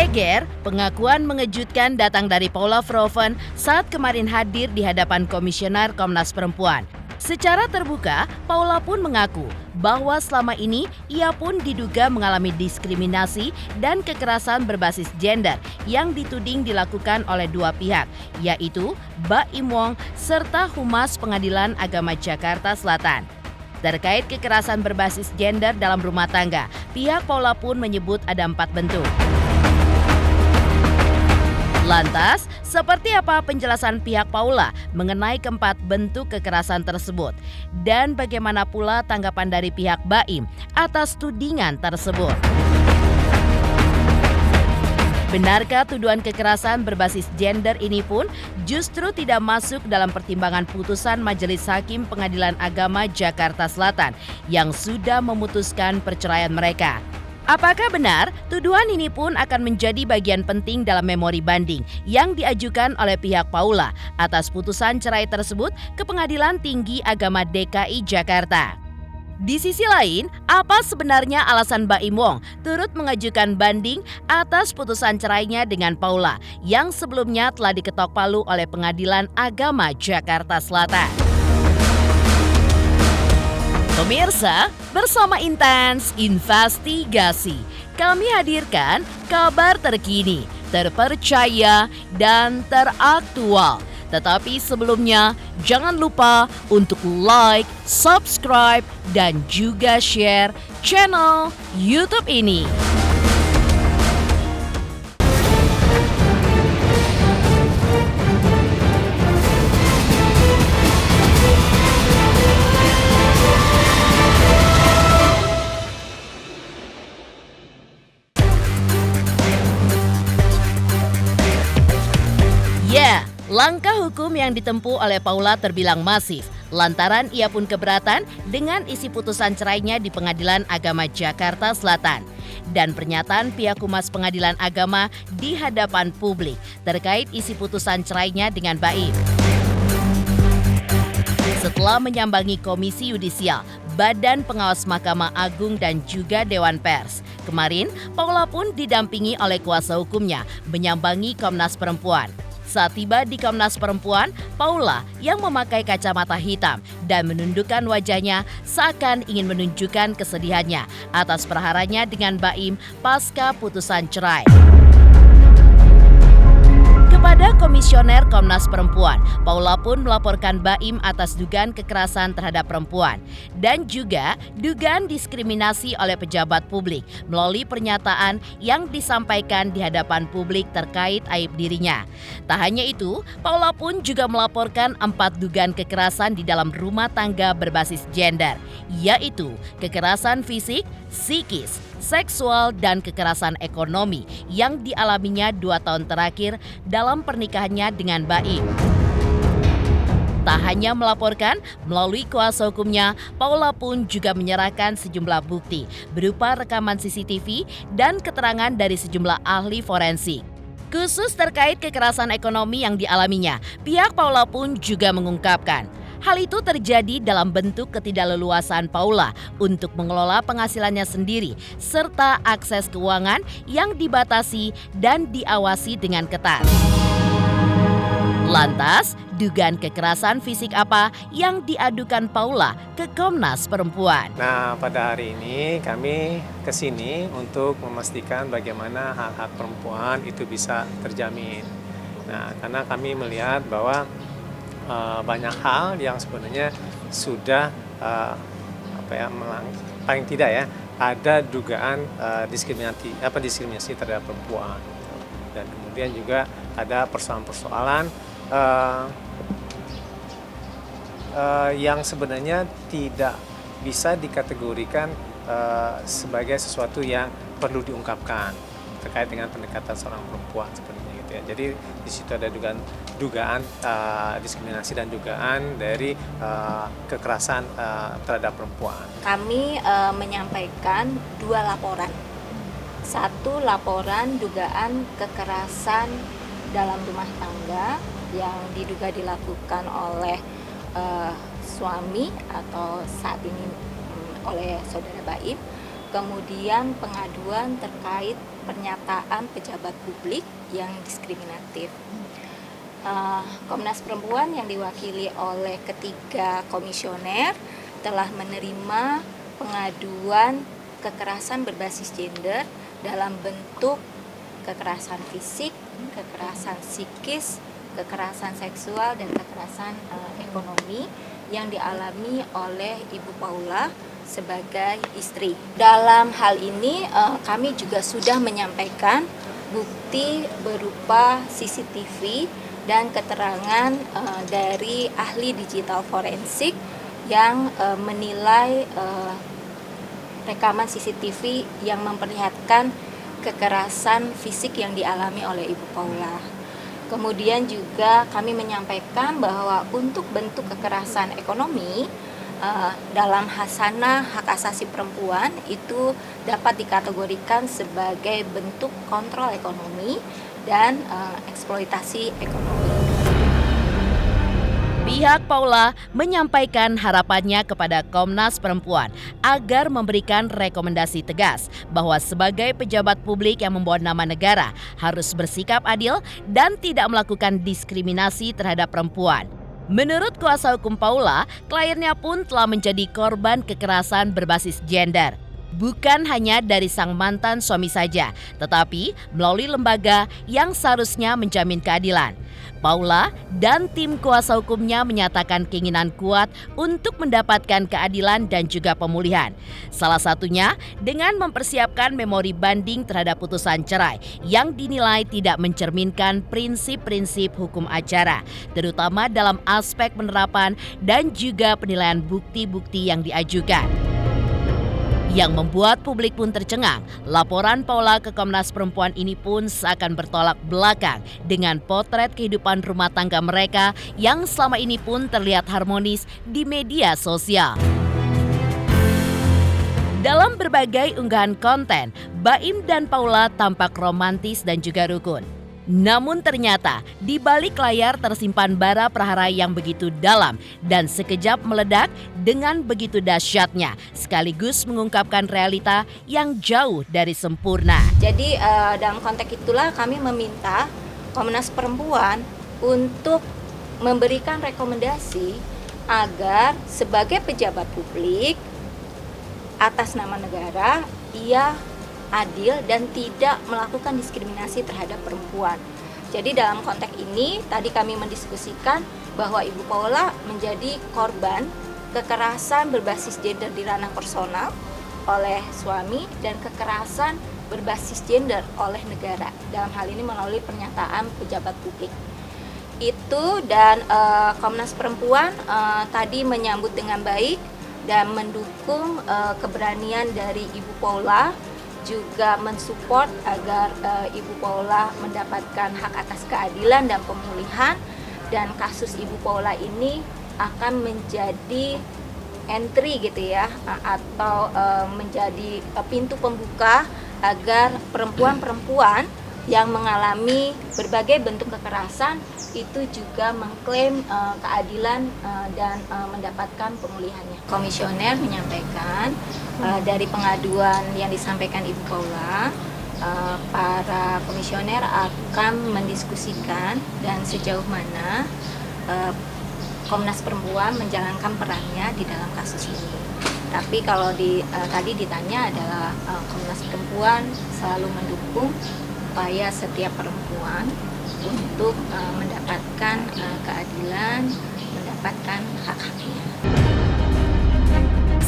Geger, pengakuan mengejutkan datang dari Paula Verhoeven saat kemarin hadir di hadapan Komisioner Komnas Perempuan. Secara terbuka, Paula pun mengaku bahwa selama ini ia pun diduga mengalami diskriminasi dan kekerasan berbasis gender yang dituding dilakukan oleh dua pihak, yaitu Baim Wong serta Humas Pengadilan Agama Jakarta Selatan. Terkait kekerasan berbasis gender dalam rumah tangga, pihak Paula pun menyebut ada 4 bentuk. Lantas, seperti apa penjelasan pihak Paula mengenai keempat bentuk kekerasan tersebut? Dan bagaimana pula tanggapan dari pihak Baim atas tudingan tersebut? Benarkah tuduhan kekerasan berbasis gender ini pun justru tidak masuk dalam pertimbangan putusan Majelis Hakim Pengadilan Agama Jakarta Selatan yang sudah memutuskan perceraian mereka? Apakah benar tuduhan ini pun akan menjadi bagian penting dalam memori banding yang diajukan oleh pihak Paula atas putusan cerai tersebut ke Pengadilan Tinggi Agama DKI Jakarta? Di sisi lain, apa sebenarnya alasan Baim Wong turut mengajukan banding atas putusan cerainya dengan Paula yang sebelumnya telah diketok palu oleh Pengadilan Agama Jakarta Selatan? Pemirsa, bersama Intens Investigasi, kami hadirkan kabar terkini, terpercaya, dan teraktual. Tetapi sebelumnya, jangan lupa untuk like, subscribe, dan juga share channel YouTube ini. Langkah hukum yang ditempuh oleh Paula terbilang masif, lantaran ia pun keberatan dengan isi putusan cerainya di Pengadilan Agama Jakarta Selatan dan pernyataan pihak Humas Pengadilan Agama di hadapan publik terkait isi putusan cerainya dengan Baim. Setelah menyambangi Komisi Yudisial, Badan Pengawas Mahkamah Agung dan juga Dewan Pers, kemarin Paula pun didampingi oleh kuasa hukumnya menyambangi Komnas Perempuan. Saat tiba di Komnas Perempuan, Paula yang memakai kacamata hitam dan menundukkan wajahnya seakan ingin menunjukkan kesedihannya atas perharanya dengan Baim pasca putusan cerai. Kepada Komisioner Komnas Perempuan, Paula pun melaporkan Baim atas dugaan kekerasan terhadap perempuan dan juga dugaan diskriminasi oleh pejabat publik melalui pernyataan yang disampaikan di hadapan publik terkait aib dirinya. Tak hanya itu, Paula pun juga melaporkan 4 dugaan kekerasan di dalam rumah tangga berbasis gender, yaitu kekerasan fisik, psikis, seksual, dan kekerasan ekonomi yang dialaminya 2 tahun terakhir dalam pernikahannya dengan Baim. Tak hanya melaporkan, melalui kuasa hukumnya, Paula pun juga menyerahkan sejumlah bukti berupa rekaman CCTV dan keterangan dari sejumlah ahli forensik. Khusus terkait kekerasan ekonomi yang dialaminya, pihak Paula pun juga mengungkapkan hal itu terjadi dalam bentuk ketidakleluasaan Paula untuk mengelola penghasilannya sendiri serta akses keuangan yang dibatasi dan diawasi dengan ketat. Lantas, dugaan kekerasan fisik apa yang diadukan Paula ke Komnas Perempuan? Nah, pada hari ini kami ke sini untuk memastikan bagaimana hak-hak perempuan itu bisa terjamin. Nah, karena kami melihat bahwa banyak hal yang sebenarnya sudah paling tidak ya ada dugaan diskriminasi terhadap perempuan, dan kemudian juga ada persoalan-persoalan yang sebenarnya tidak bisa dikategorikan sebagai sesuatu yang perlu diungkapkan terkait dengan pendekatan seorang perempuan sebenarnya gitu ya. Jadi di situ ada dugaan diskriminasi dan dugaan dari kekerasan terhadap perempuan. Kami menyampaikan 2 laporan. 1 laporan dugaan kekerasan dalam rumah tangga yang diduga dilakukan oleh suami atau saat ini oleh saudara Baim. kemudian pengaduan terkait pernyataan pejabat publik yang diskriminatif. Komnas Perempuan yang diwakili oleh ketiga komisioner telah menerima pengaduan kekerasan berbasis gender dalam bentuk kekerasan fisik, kekerasan psikis, kekerasan seksual, dan kekerasan ekonomi yang dialami oleh Ibu Paula sebagai istri. Dalam hal ini kami juga sudah menyampaikan bukti berupa CCTV dan keterangan dari ahli digital forensik yang menilai rekaman CCTV yang memperlihatkan kekerasan fisik yang dialami oleh Ibu Paula. Kemudian juga kami menyampaikan bahwa untuk bentuk kekerasan ekonomi dalam hasanah hak asasi perempuan itu dapat dikategorikan sebagai bentuk kontrol ekonomi dan eksploitasi ekonomi. Pihak Paula menyampaikan harapannya kepada Komnas Perempuan agar memberikan rekomendasi tegas bahwa sebagai pejabat publik yang membawa nama negara harus bersikap adil dan tidak melakukan diskriminasi terhadap perempuan. Menurut kuasa hukum Paula, kliennya pun telah menjadi korban kekerasan berbasis gender. Bukan hanya dari sang mantan suami saja, tetapi melalui lembaga yang seharusnya menjamin keadilan. Paula dan tim kuasa hukumnya menyatakan keinginan kuat untuk mendapatkan keadilan dan juga pemulihan. Salah satunya dengan mempersiapkan memori banding terhadap putusan cerai yang dinilai tidak mencerminkan prinsip-prinsip hukum acara, terutama dalam aspek penerapan dan juga penilaian bukti-bukti yang diajukan. Yang membuat publik pun tercengang, laporan Paula ke Komnas Perempuan ini pun seakan bertolak belakang dengan potret kehidupan rumah tangga mereka yang selama ini pun terlihat harmonis di media sosial. Dalam berbagai unggahan konten, Baim dan Paula tampak romantis dan juga rukun. Namun ternyata di balik layar tersimpan bara prahara yang begitu dalam dan sekejap meledak dengan begitu dahsyatnya, sekaligus mengungkapkan realita yang jauh dari sempurna. Jadi dalam konteks itulah kami meminta Komnas Perempuan untuk memberikan rekomendasi agar sebagai pejabat publik atas nama negara, ia adil dan tidak melakukan diskriminasi terhadap perempuan. Jadi dalam konteks ini tadi kami mendiskusikan bahwa Ibu Paula menjadi korban kekerasan berbasis gender di ranah personal oleh suami dan kekerasan berbasis gender oleh negara. Dalam hal ini melalui pernyataan pejabat publik. Itu dan Komnas Perempuan tadi menyambut dengan baik dan mendukung keberanian dari Ibu Paula, juga mensupport agar Ibu Paula mendapatkan hak atas keadilan dan pemulihan, dan kasus Ibu Paula ini akan menjadi entry gitu ya, atau menjadi pintu pembuka agar perempuan-perempuan yang mengalami berbagai bentuk kekerasan itu juga mengklaim keadilan dan mendapatkan pemulihannya. Komisioner menyampaikan dari pengaduan yang disampaikan Ibu Paula, para komisioner akan mendiskusikan dan sejauh mana Komnas Perempuan menjalankan perannya di dalam kasus ini. Tapi kalau tadi ditanya adalah Komnas Perempuan selalu mendukung upaya setiap perempuan untuk mendapatkan keadilan, mendapatkan hak-haknya.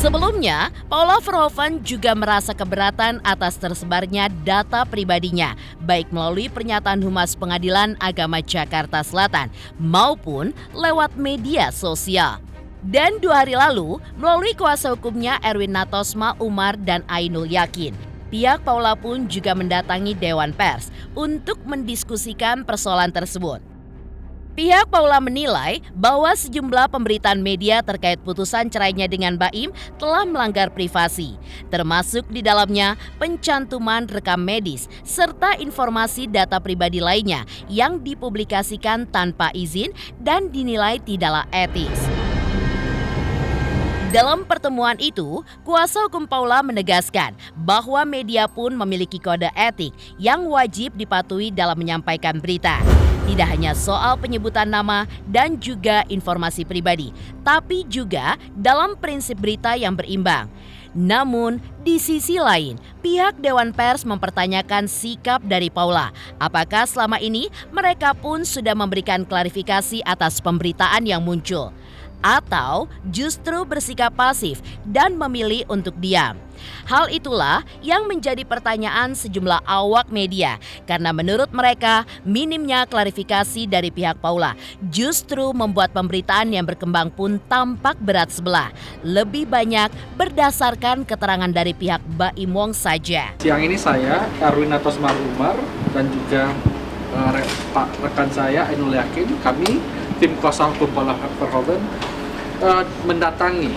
Sebelumnya, Paula Verhoeven juga merasa keberatan atas tersebarnya data pribadinya, baik melalui pernyataan Humas Pengadilan Agama Jakarta Selatan maupun lewat media sosial. Dan 2 hari lalu, melalui kuasa hukumnya Erwin Natosma Umar dan Ainul Yakin, pihak Paula pun juga mendatangi Dewan Pers untuk mendiskusikan persoalan tersebut. Pihak Paula menilai bahwa sejumlah pemberitaan media terkait putusan cerainya dengan Baim telah melanggar privasi, termasuk di dalamnya pencantuman rekam medis serta informasi data pribadi lainnya yang dipublikasikan tanpa izin dan dinilai tidaklah etis. Dalam pertemuan itu, kuasa hukum Paula menegaskan bahwa media pun memiliki kode etik yang wajib dipatuhi dalam menyampaikan berita. Tidak hanya soal penyebutan nama dan juga informasi pribadi, tapi juga dalam prinsip berita yang berimbang. Namun, di sisi lain, pihak Dewan Pers mempertanyakan sikap dari Paula. Apakah selama ini mereka pun sudah memberikan klarifikasi atas pemberitaan yang muncul? Atau justru bersikap pasif dan memilih untuk diam. Hal itulah yang menjadi pertanyaan sejumlah awak media karena menurut mereka minimnya klarifikasi dari pihak Paula justru membuat pemberitaan yang berkembang pun tampak berat sebelah. Lebih banyak berdasarkan keterangan dari pihak Baim Wong saja. Siang ini saya, Erwin Atos Umar, dan juga rekan saya, Ainul Yakin, kami tim kuasa hukum Paula Verhoeven mendatangi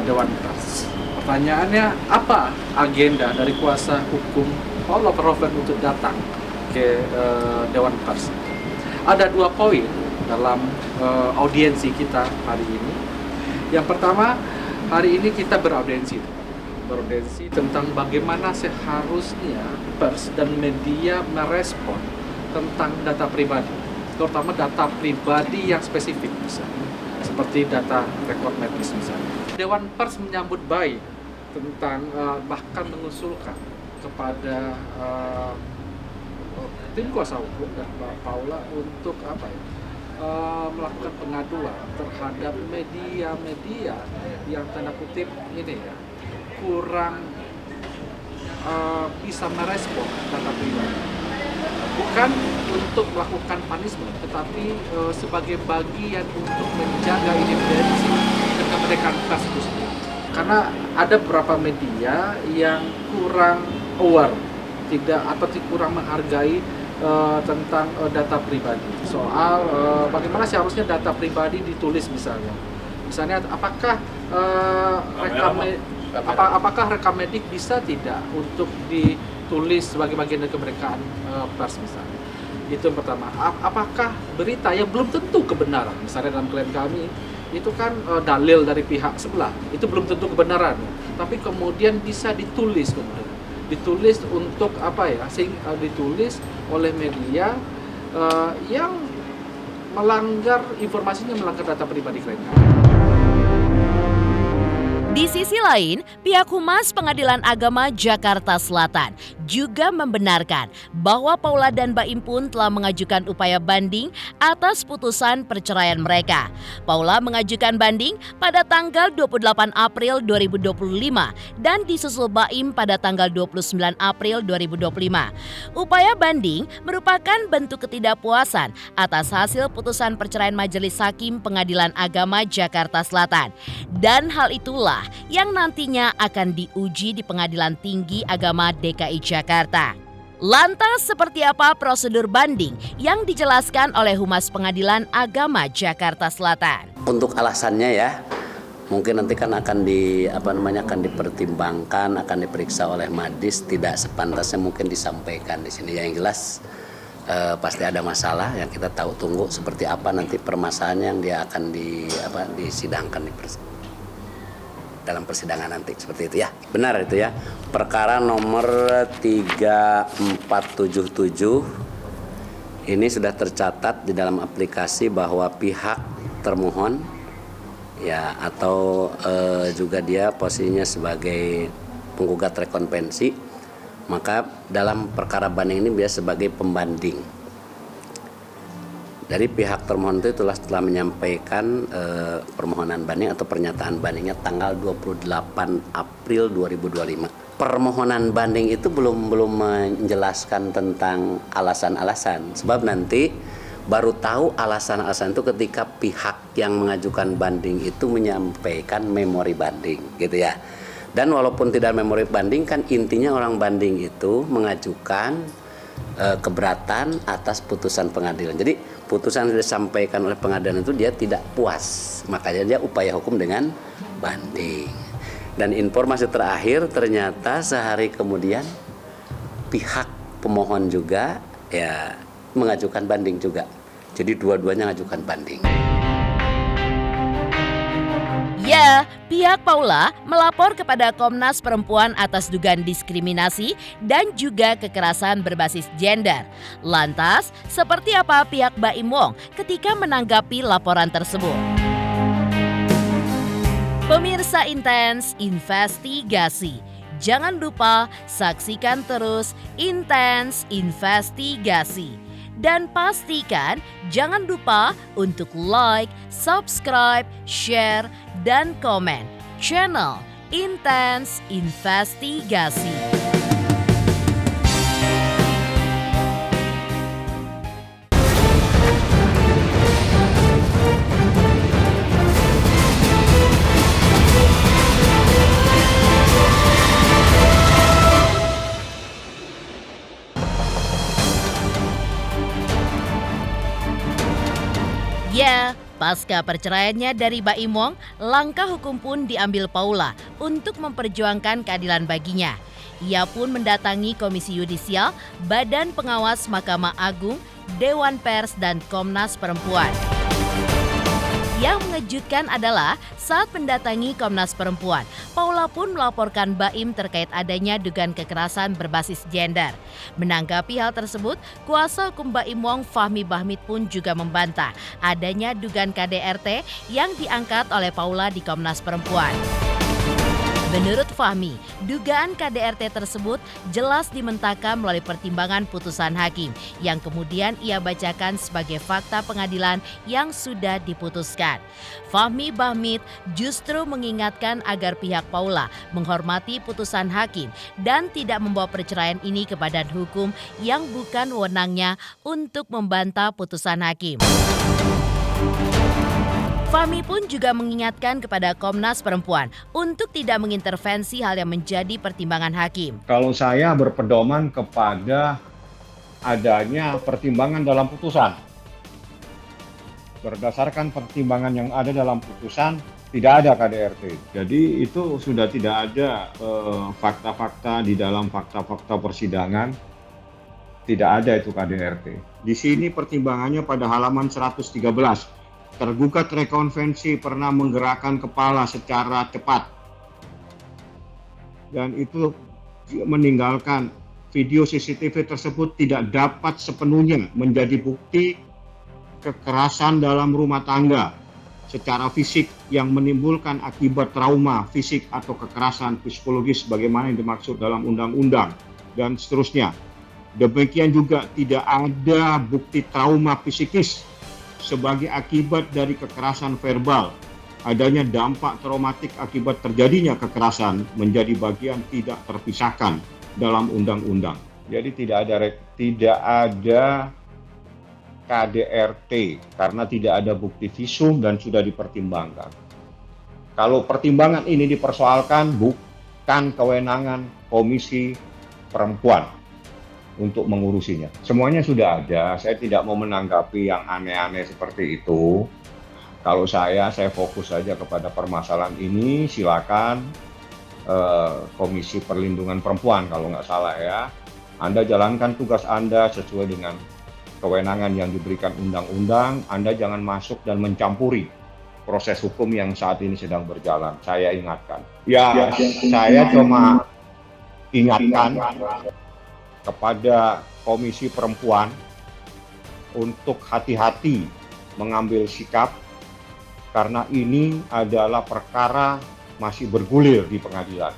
Dewan Pers. Pertanyaannya, apa agenda dari kuasa hukum Paula Verhoeven untuk datang ke Dewan Pers? Ada 2 poin dalam audiensi kita hari ini. Yang pertama, hari ini kita beraudiensi tentang bagaimana seharusnya pers dan media merespon tentang data pribadi, terutama data pribadi yang spesifik misalnya, seperti data rekor medis misalnya. Dewan Pers menyambut baik tentang bahkan mengusulkan kepada tim kuasa hukum dan Paula untuk melakukan pengaduan terhadap media-media yang tanda kutip ini ya kurang bisa merespon data pribadi. Bukan untuk melakukan punishment, tetapi sebagai bagian untuk menjaga independensi dan kemerdekaan pers itu sendiri. Karena ada beberapa media yang kurang aware, kurang menghargai tentang data pribadi. Soal bagaimana seharusnya data pribadi ditulis misalnya. Misalnya apakah apakah rekam medik bisa tidak untuk ditulis sebagai bagian dari kemerdekaan pers misalnya. Itu yang pertama. Apakah berita yang belum tentu kebenaran, misalnya dalam klien kami itu kan dalil dari pihak sebelah, itu belum tentu kebenaran, tapi kemudian bisa ditulis ditulis untuk ditulis oleh media yang informasinya melanggar data pribadi klien kami. Di sisi lain, pihak Humas Pengadilan Agama Jakarta Selatan juga membenarkan bahwa Paula dan Baim pun telah mengajukan upaya banding atas putusan perceraian mereka. Paula mengajukan banding pada tanggal 28 April 2025 dan disusul Baim pada tanggal 29 April 2025. Upaya banding merupakan bentuk ketidakpuasan atas hasil putusan perceraian Majelis Hakim Pengadilan Agama Jakarta Selatan. Dan hal itulah yang nantinya akan diuji di Pengadilan Tinggi Agama DKI Jakarta. Lantas seperti apa prosedur banding yang dijelaskan oleh Humas Pengadilan Agama Jakarta Selatan? Untuk alasannya ya, mungkin nanti kan akan dipertimbangkan, akan diperiksa oleh Madis, tidak sepantasnya mungkin disampaikan di sini. Yang jelas pasti ada masalah yang kita tunggu seperti apa nanti permasalahan yang dia akan disidangkan dalam persidangan nanti, seperti itu ya. Benar itu ya. Perkara nomor 3477 ini sudah tercatat di dalam aplikasi bahwa pihak termohon ya atau juga dia posisinya sebagai penggugat rekonvensi, maka dalam perkara banding ini biasa sebagai pembanding. Dari pihak termohon itu telah menyampaikan permohonan banding atau pernyataan bandingnya tanggal 28 April 2025. Permohonan banding itu belum menjelaskan tentang alasan-alasan, sebab nanti baru tahu alasan-alasan itu ketika pihak yang mengajukan banding itu menyampaikan memori banding, gitu ya. Dan walaupun tidak memori banding, kan intinya orang banding itu mengajukan keberatan atas putusan pengadilan. Jadi putusan yang disampaikan oleh pengadilan itu dia tidak puas, makanya dia upaya hukum dengan banding. Dan informasi terakhir ternyata sehari kemudian pihak pemohon juga ya mengajukan banding juga. Jadi dua-duanya mengajukan banding. Ya, pihak Paula melapor kepada Komnas Perempuan atas dugaan diskriminasi dan juga kekerasan berbasis gender. Lantas, seperti apa pihak Baim Wong ketika menanggapi laporan tersebut? Pemirsa Intens Investigasi, jangan lupa saksikan terus Intens Investigasi. Dan pastikan jangan lupa untuk like, subscribe, share, dan komen channel Intens Investigasi. Ya, pasca perceraiannya dari Baim Wong, langkah hukum pun diambil Paula untuk memperjuangkan keadilan baginya. Ia pun mendatangi Komisi Yudisial, Badan Pengawas Mahkamah Agung, Dewan Pers, dan Komnas Perempuan. Yang mengejutkan adalah saat mendatangi Komnas Perempuan, Paula pun melaporkan Baim terkait adanya dugaan kekerasan berbasis gender. Menanggapi hal tersebut, kuasa hukum Baim Wong Fahmi Bahmid pun juga membantah adanya dugaan KDRT yang diangkat oleh Paula di Komnas Perempuan. Menurut Fahmi, dugaan KDRT tersebut jelas dimentahkan melalui pertimbangan putusan hakim yang kemudian ia bacakan sebagai fakta pengadilan yang sudah diputuskan. Fahmi Bahmid justru mengingatkan agar pihak Paula menghormati putusan hakim dan tidak membawa perceraian ini ke badan hukum yang bukan wewenangnya untuk membantah putusan hakim. Fahmi pun juga mengingatkan kepada Komnas Perempuan untuk tidak mengintervensi hal yang menjadi pertimbangan hakim. Kalau saya berpedoman kepada adanya pertimbangan dalam putusan. Berdasarkan pertimbangan yang ada dalam putusan, tidak ada KDRT. Jadi itu sudah tidak ada fakta-fakta di dalam fakta-fakta persidangan. Tidak ada itu KDRT. Di sini pertimbangannya pada halaman 113. Tergugat rekonvensi pernah menggerakkan kepala secara cepat. Dan itu meninggalkan video CCTV tersebut tidak dapat sepenuhnya menjadi bukti kekerasan dalam rumah tangga secara fisik yang menimbulkan akibat trauma fisik atau kekerasan psikologis sebagaimana yang dimaksud dalam undang-undang dan seterusnya. Demikian juga tidak ada bukti trauma psikis sebagai akibat dari kekerasan verbal. Adanya dampak traumatik akibat terjadinya kekerasan menjadi bagian tidak terpisahkan dalam undang-undang. Jadi tidak ada KDRT karena tidak ada bukti visum dan sudah dipertimbangkan. Kalau pertimbangan ini dipersoalkan, bukan kewenangan Komisi Perempuan untuk mengurusinya. Semuanya sudah ada, saya tidak mau menanggapi yang aneh-aneh seperti itu. Kalau saya fokus saja kepada permasalahan ini, silakan Komisi Perlindungan Perempuan kalau nggak salah ya. Anda jalankan tugas Anda sesuai dengan kewenangan yang diberikan undang-undang. Anda jangan masuk dan mencampuri proses hukum yang saat ini sedang berjalan. Saya ingatkan. Saya cuma ingatkan kepada Komisi Perempuan untuk hati-hati mengambil sikap karena ini adalah perkara masih bergulir di pengadilan.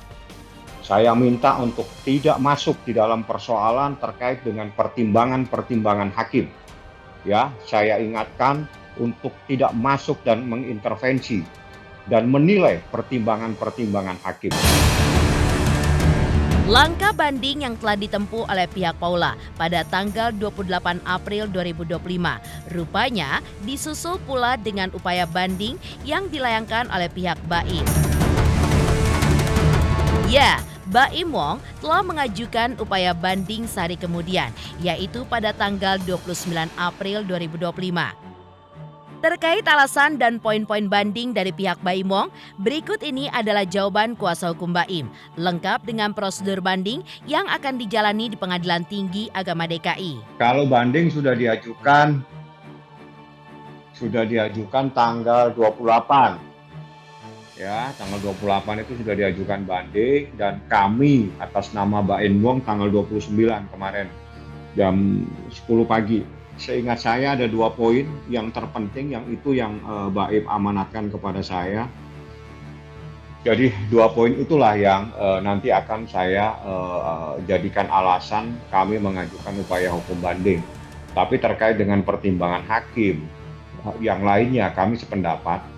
Saya minta untuk tidak masuk di dalam persoalan terkait dengan pertimbangan-pertimbangan hakim. Ya, saya ingatkan untuk tidak masuk dan mengintervensi dan menilai pertimbangan-pertimbangan hakim. Langkah banding yang telah ditempuh oleh pihak Paula pada tanggal 28 April 2025 rupanya disusul pula dengan upaya banding yang dilayangkan oleh pihak Baim. Ya, Baim Wong telah mengajukan upaya banding sehari kemudian, yaitu pada tanggal 29 April 2025. Terkait alasan dan poin-poin banding dari pihak Baim Wong, berikut ini adalah jawaban kuasa hukum Baim, lengkap dengan prosedur banding yang akan dijalani di Pengadilan Tinggi Agama DKI. Kalau banding sudah diajukan tanggal 28. Ya, tanggal 28 itu sudah diajukan banding dan kami atas nama Baim Wong tanggal 29 kemarin jam 10 pagi. Seingat saya ada 2 poin yang terpenting yang itu yang Baim amanatkan kepada saya. Jadi 2 poin itulah yang nanti akan saya jadikan alasan kami mengajukan upaya hukum banding. Tapi terkait dengan pertimbangan hakim yang lainnya kami sependapat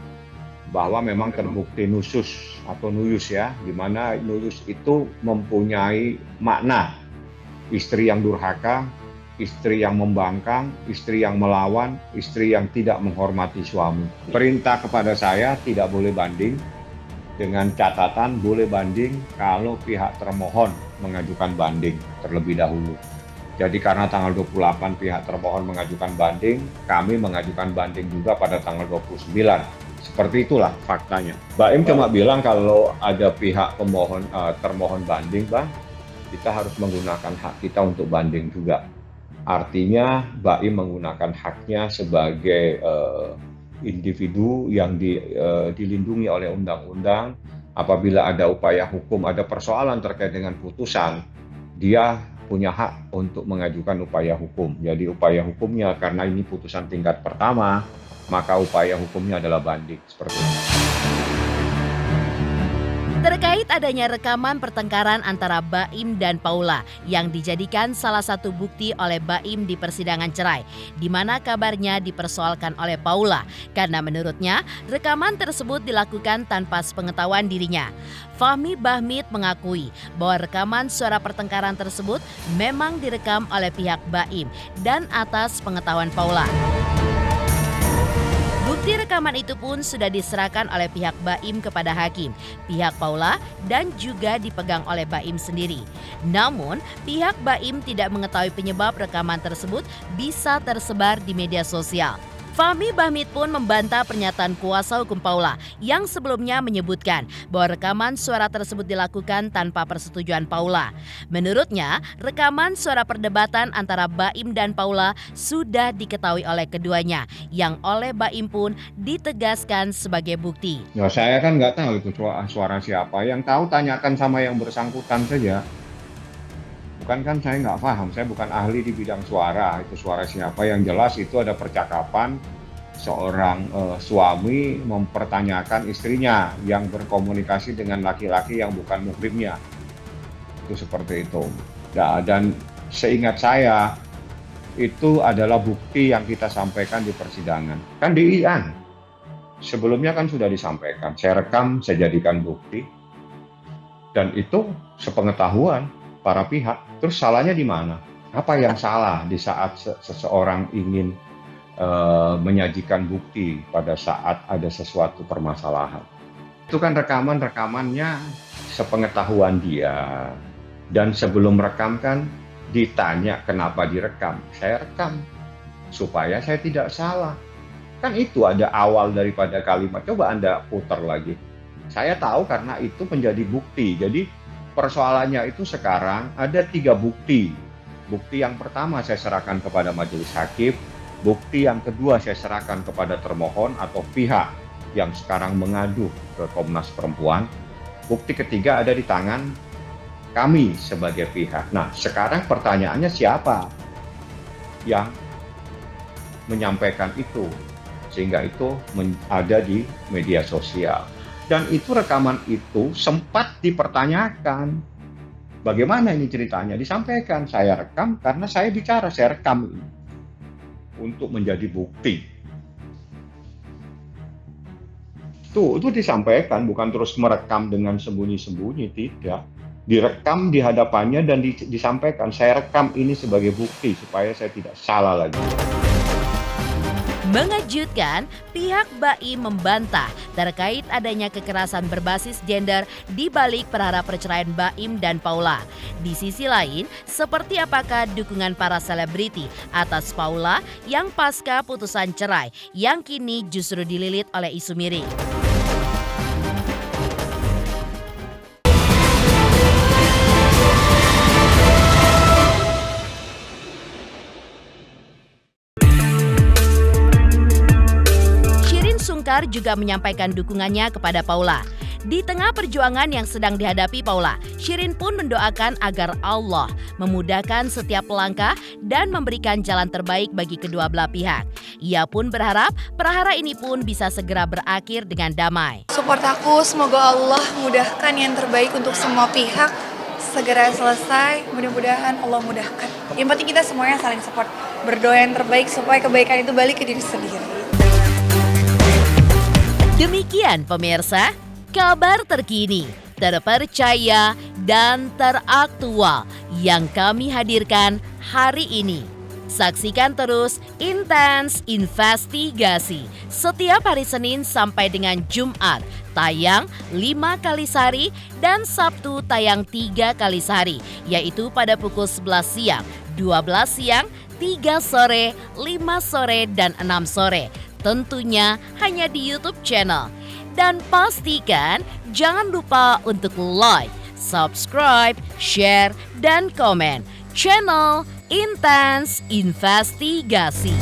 bahwa memang terbukti nusus atau nuyus ya, di mana nuyus itu mempunyai makna istri yang durhaka, istri yang membangkang, istri yang melawan, istri yang tidak menghormati suami. Perintah kepada saya tidak boleh banding, dengan catatan boleh banding kalau pihak termohon mengajukan banding terlebih dahulu. Jadi karena tanggal 28 pihak termohon mengajukan banding, kami mengajukan banding juga pada tanggal 29. Seperti itulah faktanya. Baim cuma bilang kalau ada pihak termohon banding, Bang, kita harus menggunakan hak kita untuk banding juga. Artinya Baim menggunakan haknya sebagai individu yang dilindungi oleh undang-undang. Apabila ada upaya hukum, ada persoalan terkait dengan putusan, dia punya hak untuk mengajukan upaya hukum. Jadi upaya hukumnya karena ini putusan tingkat pertama, maka upaya hukumnya adalah banding, seperti itu. Terkait adanya rekaman pertengkaran antara Baim dan Paula yang dijadikan salah satu bukti oleh Baim di persidangan cerai, di mana kabarnya dipersoalkan oleh Paula karena menurutnya rekaman tersebut dilakukan tanpa sepengetahuan dirinya. Fahmi Bahmid mengakui bahwa rekaman suara pertengkaran tersebut memang direkam oleh pihak Baim dan atas pengetahuan Paula. Bukti rekaman itu pun sudah diserahkan oleh pihak Baim kepada hakim, pihak Paula, dan juga dipegang oleh Baim sendiri. Namun, pihak Baim tidak mengetahui penyebab rekaman tersebut bisa tersebar di media sosial. Fahmi Bahmid pun membantah pernyataan kuasa hukum Paula yang sebelumnya menyebutkan bahwa rekaman suara tersebut dilakukan tanpa persetujuan Paula. Menurutnya, rekaman suara perdebatan antara Baim dan Paula sudah diketahui oleh keduanya, yang oleh Baim pun ditegaskan sebagai bukti. Ya, saya kan nggak tahu itu suara siapa. Yang tahu tanyakan sama yang bersangkutan saja. Bukan kan saya nggak paham, saya bukan ahli di bidang suara, itu suara siapa. Yang jelas itu ada percakapan seorang suami mempertanyakan istrinya yang berkomunikasi dengan laki-laki yang bukan muhrimnya. Itu seperti itu. Ya, dan seingat saya itu adalah bukti yang kita sampaikan di persidangan. Kan di IAN sebelumnya kan sudah disampaikan, saya rekam, saya jadikan bukti. Dan itu sepengetahuan para pihak. Terus salahnya di mana? Apa yang salah di saat seseorang ingin menyajikan bukti pada saat ada sesuatu permasalahan? Itu kan rekamannya sepengetahuan dia. Dan sebelum rekam kan ditanya kenapa direkam. Saya rekam supaya saya tidak salah. Kan itu ada awal daripada kalimat. Coba Anda putar lagi. Saya tahu karena itu menjadi bukti. Jadi persoalannya itu sekarang ada 3 bukti. Bukti yang pertama saya serahkan kepada majelis hakim. Bukti yang kedua saya serahkan kepada termohon atau pihak yang sekarang mengadu ke Komnas Perempuan. Bukti ketiga ada di tangan kami sebagai pihak. Nah, sekarang pertanyaannya siapa yang menyampaikan itu? Sehingga itu ada di media sosial. Dan itu rekaman itu sempat dipertanyakan. Bagaimana ini ceritanya? Disampaikan, saya rekam karena saya bicara, saya rekam ini. Untuk menjadi bukti. Itu disampaikan, bukan terus merekam dengan sembunyi-sembunyi, tidak. Direkam di hadapannya dan disampaikan, saya rekam ini sebagai bukti supaya saya tidak salah lagi. Mengejutkan, pihak Baim membantah terkait adanya kekerasan berbasis gender di balik perkara perceraian Baim dan Paula. Di sisi lain, seperti apakah dukungan para selebriti atas Paula yang pasca putusan cerai yang kini justru dililit oleh isu miring? Golkar juga menyampaikan dukungannya kepada Paula. Di tengah perjuangan yang sedang dihadapi Paula, Shirin pun mendoakan agar Allah memudahkan setiap langkah dan memberikan jalan terbaik bagi kedua belah pihak. Ia pun berharap perkara ini pun bisa segera berakhir dengan damai. Support aku, semoga Allah mudahkan yang terbaik untuk semua pihak, segera selesai, mudah-mudahan Allah mudahkan. Yang penting kita semuanya saling support, berdoa yang terbaik supaya kebaikan itu balik ke diri sendiri. Demikian pemirsa, kabar terkini, terpercaya, dan teraktual yang kami hadirkan hari ini. Saksikan terus Intens Investigasi setiap hari Senin sampai dengan Jumat, tayang 5 kali sehari dan Sabtu tayang 3 kali sehari, yaitu pada pukul 11 siang, 12 siang, 3 sore, 5 sore, dan 6 sore. Tentunya hanya di YouTube channel. Dan pastikan jangan lupa untuk like, subscribe, share, dan komen channel Intens Investigasi.